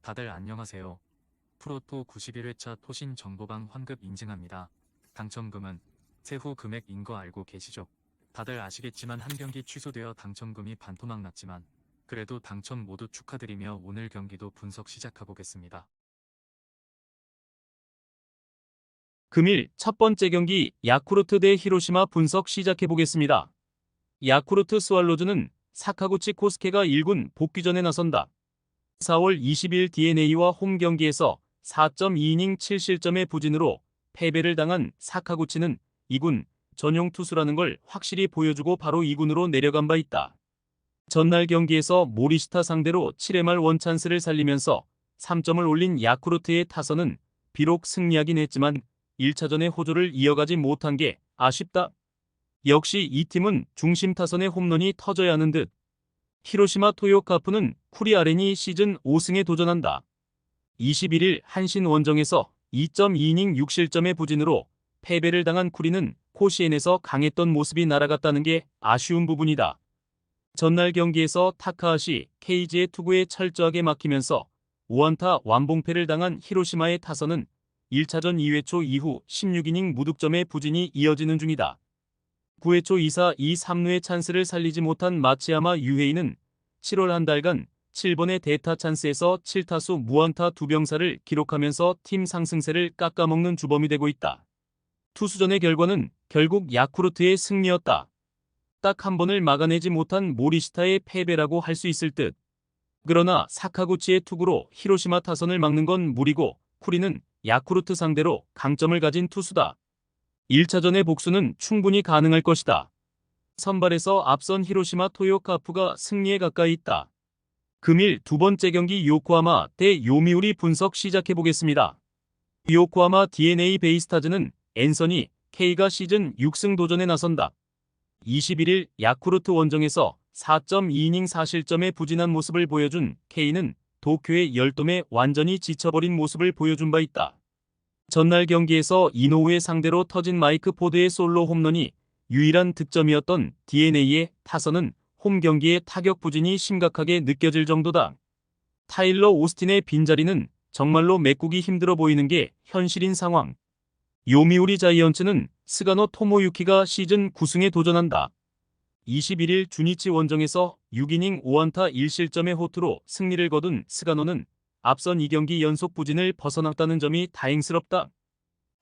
다들 안녕하세요. 프로토 91회차 토신 정보방 환급 인증합니다. 당첨금은 세후 금액인 거 알고 계시죠? 다들 아시겠지만 한 경기 취소되어 당첨금이 반토막 났지만 그래도 당첨 모두 축하드리며 오늘 경기도 분석 시작해보겠습니다. 금일 첫 번째 경기 야쿠르트 대 히로시마 분석 시작해보겠습니다. 야쿠르트 스왈로즈는 사카구치 코스케가 1군 복귀전에 나선다. 4월 20일 DeNA와 홈 경기에서 4.2이닝 7실점의 부진으로 패배를 당한 사카구치는 2군 전용 투수라는 걸 확실히 보여주고 바로 2군으로 내려간 바 있다. 전날 경기에서 모리시타 상대로 7회 말 원찬스를 살리면서 3점을 올린 야쿠르트의 타선은 비록 승리하긴 했지만 1차전의 호조를 이어가지 못한 게 아쉽다. 역시 이 팀은 중심 타선의 홈런이 터져야 하는 듯. 히로시마 토요카프는 쿠리 아렌이 시즌 5승에 도전한다. 21일 한신 원정에서 2.2이닝 6실점의 부진으로 패배를 당한 쿠리는 코시엔에서 강했던 모습이 날아갔다는 게 아쉬운 부분이다. 전날 경기에서 타카하시 케이지의 투구에 철저하게 막히면서 5안타 완봉패를 당한 히로시마의 타선은 1차전 2회 초 이후 16이닝 무득점의 부진이 이어지는 중이다. 9회 초 2사 2, 3루의 찬스를 살리지 못한 마츠야마 유헤이는 7월 한 달간 7번의 대타 찬스에서 7타수 무안타 2병사를 기록하면서 팀 상승세를 깎아먹는 주범이 되고 있다. 투수전의 결과는 결국 야쿠르트의 승리였다. 딱 한 번을 막아내지 못한 모리시타의 패배라고 할 수 있을 듯. 그러나 사카구치의 투구로 히로시마 타선을 막는 건 무리고 쿠리는 야쿠르트 상대로 강점을 가진 투수다. 1차전의 복수는 충분히 가능할 것이다. 선발에서 앞선 히로시마 토요카프가 승리에 가까이 있다. 금일 두 번째 경기 요코하마 대 요미우리 분석 시작해보겠습니다. 요코하마 DeNA 베이스타즈는 앤서니 K가 시즌 6승 도전에 나선다. 21일 야쿠르트 원정에서 4.2이닝 4실점의 부진한 모습을 보여준 K는 도쿄의 열돔에 완전히 지쳐버린 모습을 보여준 바 있다. 전날 경기에서 이노우의 상대로 터진 마이크 포드의 솔로 홈런이 유일한 득점이었던 DeNA의 타선은 홈 경기의 타격 부진이 심각하게 느껴질 정도다. 타일러 오스틴의 빈자리는 정말로 메꾸기 힘들어 보이는 게 현실인 상황. 요미우리 자이언츠는 스가노 토모유키가 시즌 9승에 도전한다. 21일 주니치 원정에서 6이닝 5안타 1실점의 호투로 승리를 거둔 스가노는 앞선 2경기 연속 부진을 벗어났다는 점이 다행스럽다.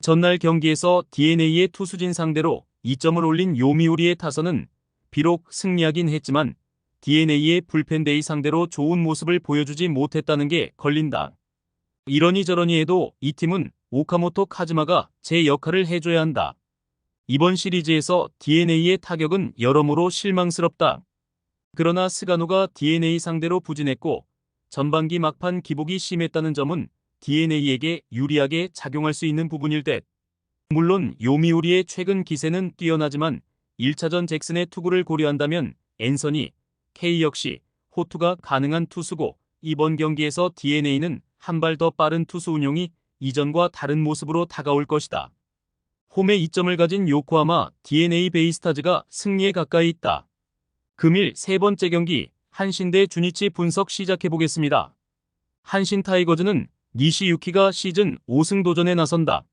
전날 경기에서 DeNA의 투수진 상대로 2점을 올린 요미우리의 타선은 비록 승리하긴 했지만 DeNA의 불펜데이 상대로 좋은 모습을 보여주지 못했다는 게 걸린다. 이러니 저러니 해도 이 팀은 오카모토 카즈마가 제 역할을 해줘야 한다. 이번 시리즈에서 DeNA의 타격은 여러모로 실망스럽다. 그러나 스가노가 DeNA 상대로 부진했고 전반기 막판 기복이 심했다는 점은 DeNA에게 유리하게 작용할 수 있는 부분일 듯. 물론 요미우리의 최근 기세는 뛰어나지만 1차전 잭슨의 투구를 고려한다면 앤서니 K 역시 호투가 가능한 투수고 이번 경기에서 DeNA는 한 발 더 빠른 투수 운용이 이전과 다른 모습으로 다가올 것이다. 홈에 2점을 가진 요코하마 DeNA 베이스타즈가 승리에 가까이 있다. 금일 세 번째 경기 한신 대 주니치 분석 시작해보겠습니다. 한신 타이거즈는 니시유키가 시즌 5승 도전에 나선다.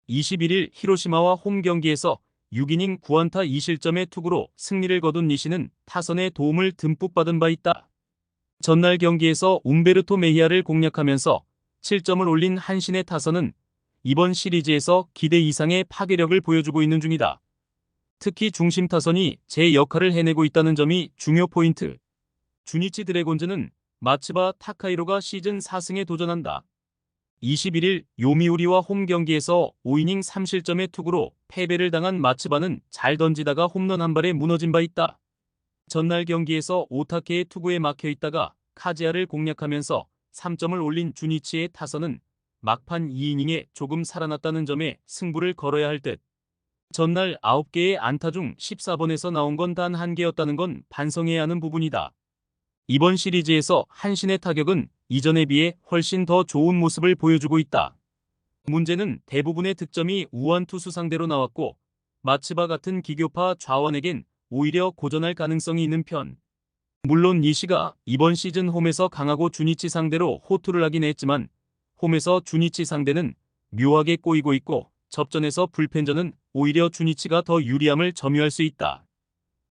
21일 히로시마와 홈 경기에서 6이닝 9안타 2실점의 투구로 승리를 거둔 니시는 타선의 도움을 듬뿍 받은 바 있다. 전날 경기에서 움베르토 메히아를 공략하면서 7점을 올린 한신의 타선은 이번 시리즈에서 기대 이상의 파괴력을 보여주고 있는 중이다. 특히 중심 타선이 제 역할을 해내고 있다는 점이 중요 포인트. 주니치 드래곤즈는 마츠바 타카이로가 시즌 4승에 도전한다. 21일 요미우리와 홈 경기에서 5이닝 3실점의 투구로 패배를 당한 마츠바는 잘 던지다가 홈런 한 발에 무너진 바 있다. 전날 경기에서 오타케의 투구에 막혀 있다가 카지아를 공략하면서 3점을 올린 주니치의 타선은 막판 2이닝에 조금 살아났다는 점에 승부를 걸어야 할 듯. 전날 9개의 안타 중 14번에서 나온 건 단 1개였다는 건 반성해야 하는 부분이다. 이번 시리즈에서 한신의 타격은 이전에 비해 훨씬 더 좋은 모습을 보여주고 있다. 문제는 대부분의 득점이 우한 투수 상대로 나왔고 마츠바 같은 기교파 좌완에겐 오히려 고전할 가능성이 있는 편. 물론 니시가 이번 시즌 홈에서 강하고 주니치 상대로 호투를 하긴 했지만 홈에서 주니치 상대는 묘하게 꼬이고 있고 접전에서 불펜전은 오히려 주니치가 더 유리함을 점유할 수 있다.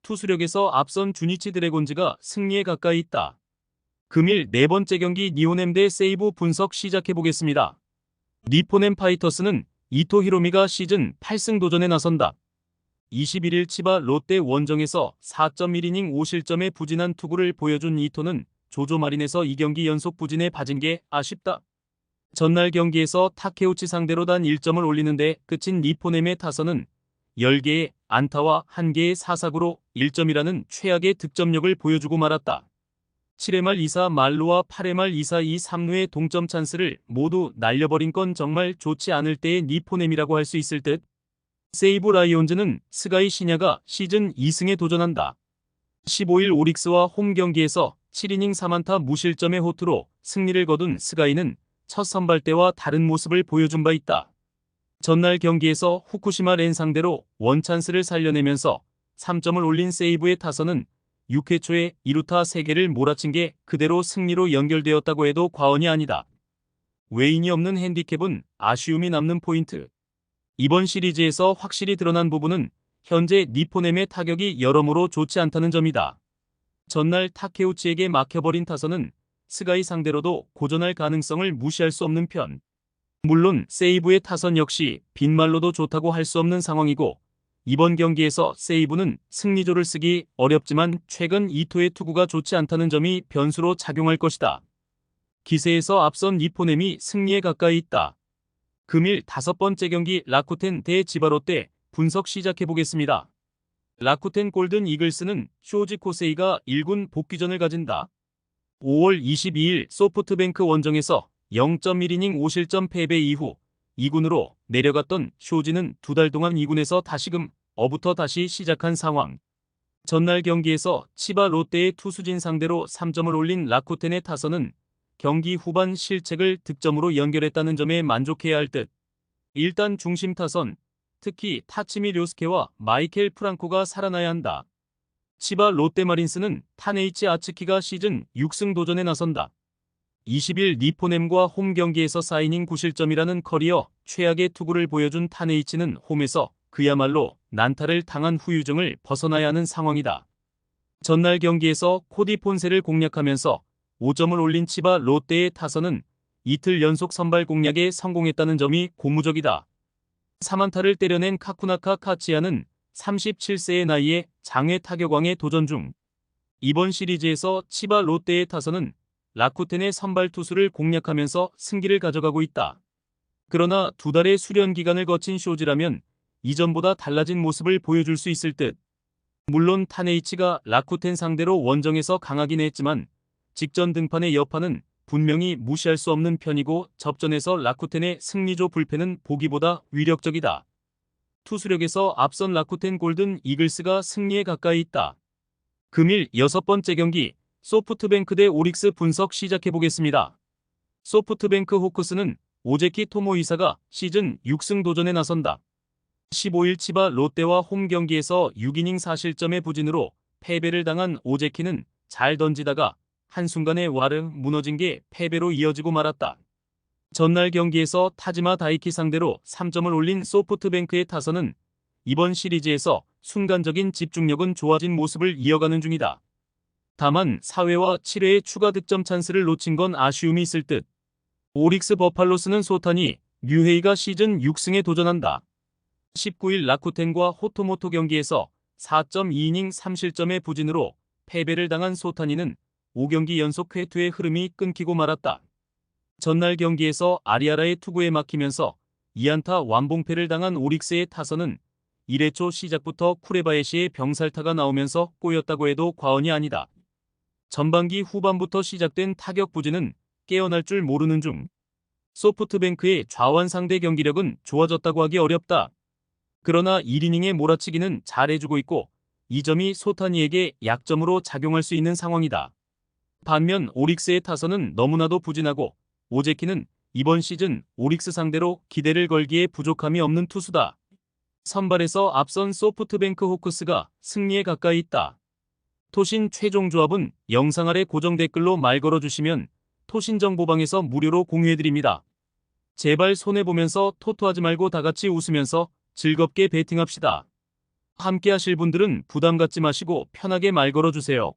투수력에서 앞선 주니치 드래곤즈가 승리에 가까이 있다. 금일 네 번째 경기 니호넴 대 세이브 분석 시작해보겠습니다. 니포넴 파이터스는 이토 히로미가 시즌 8승 도전에 나선다. 21일 치바 롯데 원정에서 4.1이닝 5실점의 부진한 투구를 보여준 이토는 조조 마린에서 2경기 연속 부진에 빠진 게 아쉽다. 전날 경기에서 타케우치 상대로 단 1점을 올리는데 그친 니포넴의 타선은 10개의 안타와 1개의 사사구로 1점이라는 최악의 득점력을 보여주고 말았다. 7회 말 2사 말로와 8회 말 2사 2, 3루의 동점 찬스를 모두 날려버린 건 정말 좋지 않을 때의 니포넴이라고 할 수 있을 듯. 세이브 라이온즈는 스가이 시냐가 시즌 2승에 도전한다. 15일 오릭스와 홈 경기에서 7이닝 3안타 무실점의 호투로 승리를 거둔 스가이는 첫 선발 때와 다른 모습을 보여준 바 있다. 전날 경기에서 후쿠시마 렌 상대로 원찬스를 살려내면서 3점을 올린 세이브의 타선은 6회 초에 2루타 3개를 몰아친 게 그대로 승리로 연결되었다고 해도 과언이 아니다. 외인이 없는 핸디캡은 아쉬움이 남는 포인트. 이번 시리즈에서 확실히 드러난 부분은 현재 니포넴의 타격이 여러모로 좋지 않다는 점이다. 전날 타케우치에게 막혀버린 타선은 스가이 상대로도 고전할 가능성을 무시할 수 없는 편. 물론 세이브의 타선 역시 빈말로도 좋다고 할 수 없는 상황이고 이번 경기에서 세이브는 승리조를 쓰기 어렵지만 최근 이토의 투구가 좋지 않다는 점이 변수로 작용할 것이다. 기세에서 앞선 니포넴이 승리에 가까이 있다. 금일 5번째 경기 라쿠텐 대 지바롯데 분석 시작해보겠습니다. 라쿠텐 골든 이글스는 쇼지 코세이가 1군 복귀전을 가진다. 5월 22일 소프트뱅크 원정에서 0.1이닝 5실점 패배 이후 2군으로 내려갔던 쇼지는 2달 동안 2군에서 다시금 어부터 다시 시작한 상황. 전날 경기에서 치바 롯데의 투수진 상대로 3점을 올린 라쿠텐의 타선은 경기 후반 실책을 득점으로 연결했다는 점에 만족해야 할 듯. 일단 중심 타선, 특히 타치미 료스케와 마이켈 프랑코가 살아나야 한다. 치바 롯데마린스는 타네이치 아츠키가 시즌 6승 도전에 나선다. 20일 니포넴과 홈 경기에서 4이닝 9실점이라는 커리어 최악의 투구를 보여준 타네이치는 홈에서 그야말로 난타를 당한 후유증을 벗어나야 하는 상황이다. 전날 경기에서 코디 폰세를 공략하면서 5점을 올린 치바 롯데의 타선은 이틀 연속 선발 공략에 성공했다는 점이 고무적이다. 3안타를 때려낸 카쿠나카 카치야는 37세의 나이에 장외 타격왕에 도전 중. 이번 시리즈에서 치바 롯데의 타선은 라쿠텐의 선발 투수를 공략하면서 승기를 가져가고 있다. 그러나 2달의 수련 기간을 거친 쇼지라면 이전보다 달라진 모습을 보여줄 수 있을 듯. 물론 타네이치가 라쿠텐 상대로 원정에서 강하긴 했지만 직전 등판의 여파는 분명히 무시할 수 없는 편이고 접전에서 라쿠텐의 승리조 불펜은 보기보다 위력적이다. 투수력에서 앞선 라쿠텐 골든 이글스가 승리에 가까이 있다. 금일 6번째 경기 소프트뱅크 대 오릭스 분석 시작해보겠습니다. 소프트뱅크 호크스는 오제키 토모이사가 시즌 6승 도전에 나선다. 15일 치바 롯데와 홈 경기에서 6이닝 4실점의 부진으로 패배를 당한 오제키는 잘 던지다가 한순간에 와르 무너진 게 패배로 이어지고 말았다. 전날 경기에서 타지마 다이키 상대로 3점을 올린 소프트뱅크의 타선은 이번 시리즈에서 순간적인 집중력은 좋아진 모습을 이어가는 중이다. 다만 4회와 7회의 추가 득점 찬스를 놓친 건 아쉬움이 있을 듯. 오릭스 버팔로스는 소타니 류헤이가 시즌 6승에 도전한다. 19일 라쿠텐과 호토모토 경기에서 4.2이닝 3실점의 부진으로 패배를 당한 소타니는 5경기 연속 회투의 흐름이 끊기고 말았다. 전날 경기에서 아리아라의 투구에 막히면서 2안타 완봉패를 당한 오릭스의 타선은 1회 초 시작부터 쿠레바에시의 병살타가 나오면서 꼬였다고 해도 과언이 아니다. 전반기 후반부터 시작된 타격 부진은 깨어날 줄 모르는 중. 소프트뱅크의 좌완 상대 경기력은 좋아졌다고 하기 어렵다. 그러나 1이닝의 몰아치기는 잘해주고 있고 이 점이 소타니에게 약점으로 작용할 수 있는 상황이다. 반면 오릭스의 타선은 너무나도 부진하고 오제키는 이번 시즌 오릭스 상대로 기대를 걸기에 부족함이 없는 투수다. 선발에서 앞선 소프트뱅크 호크스가 승리에 가까이 있다. 토신 최종 조합은 영상 아래 고정 댓글로 말 걸어주시면 토신정보방에서 무료로 공유해드립니다. 제발 손해보면서 토토하지 말고 다같이 웃으면서 즐겁게 베팅합시다. 함께 하실 분들은 부담 갖지 마시고 편하게 말 걸어주세요.